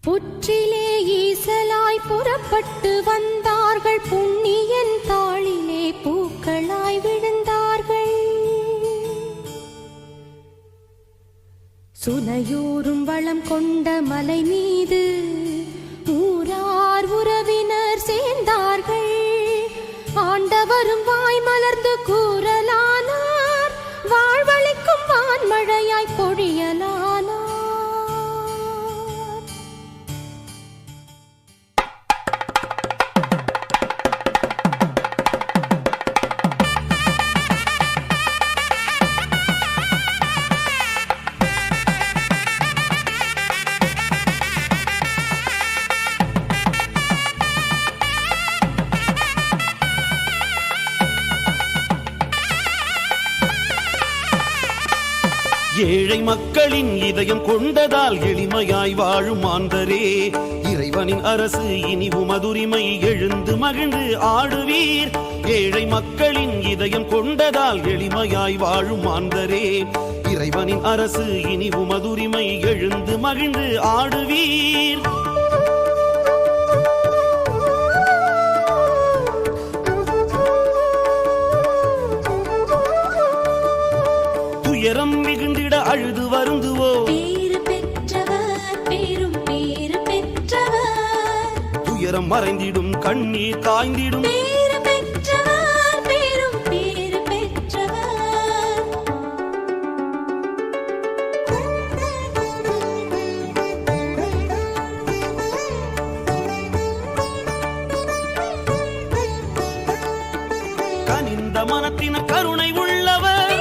புற்றிலே ஈசலாய் புறப்பட்டு வந்தார்கள், புண்ணியன் தாளிலே பூக்களாய் விழுந்தார்கள். சுனையூரும் வளம் கொண்ட மலை மீது ஊரார் உறவினர் சேர்ந்தார்கள். ஆண்டவரும் வாய் மலர்ந்து கூறலானார், வாழ்வளிக்கும் வான்மழையாய் பொழியலானார். ஏழை மக்களின் இதயம் கொண்டதால் எளிமையாய் வாழும் மாந்தரே, இறைவனின் அரசு இனி உமதுரிமை எழுந்து மகிழ்ந்து ஆடுவீர். ஏழை மக்களின் இதயம் கொண்டதால் எளிமையாய் வாழும் மாந்தரே, இறைவனின் அரசு இனி உமதுரிமை எழுந்து மகிழ்ந்து ஆடுவீர். துயரம் மிகுந்திட அழுது வருந்துவோ, பேறு பெற்றவர் பேரும் பேறு பெற்றவர். துயரம் மறைந்திடும் கண்ணீர் காய்ந்திடும், பேறு பெற்றவர் பேரும் பேறு பெற்றவர். கனிந்த மனத்தின கருணை உள்ளவர்,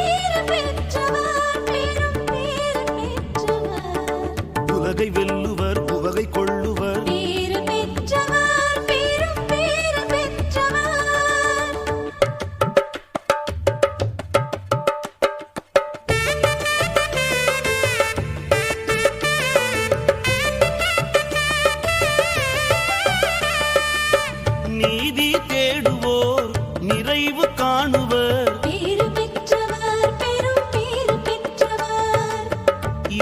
உலகை வெல்லுவர் உவகை கொள்ளுவர். பேறு பெற்றவர் பேரும் பேறு பெற்றவர். நீதி தேடுவோர் நிறைவு காணுவர், பேறு பெற்றவர் பேரும் பேறு பெற்றவர்.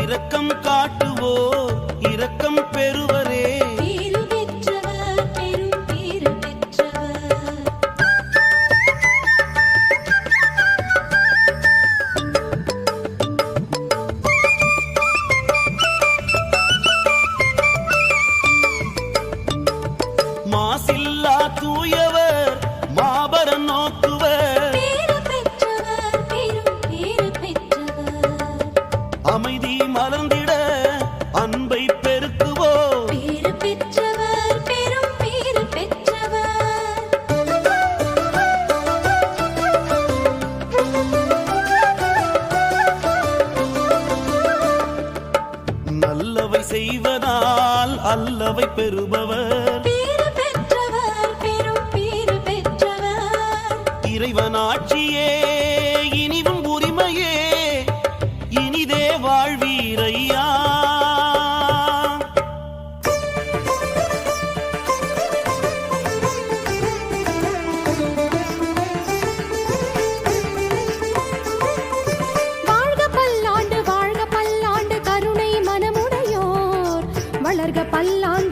இரக்கம் காட்டுவோர் இரக்கம் பெறுவரே. பேறு பெற்றவர் பேரும் பேறு பெற்றவர். மாசில்லா தூயவர் மாபரம் நோக்குவர், பேறு பெற்றவர் பேரும் பேறு பெற்றவர். அமைதி மலர்ந்திட அன்பை பெருக்குவோ. பேறு பெற்றவர் பேரும் பேறு பெற்றவர். நல்லவை செய்வதால் அல்லவை பெறுபவர், பேறு பெற்றவர் பேரும் பேறு பெற்றவர். இறைவன் ஆட்சியே இனிவும் உரிமையே, இனிதே வாழ்வீரையா. வாழ்க பல்லாண்டு கருணை மனமுடையோர், வளர்க பல்லாண்டு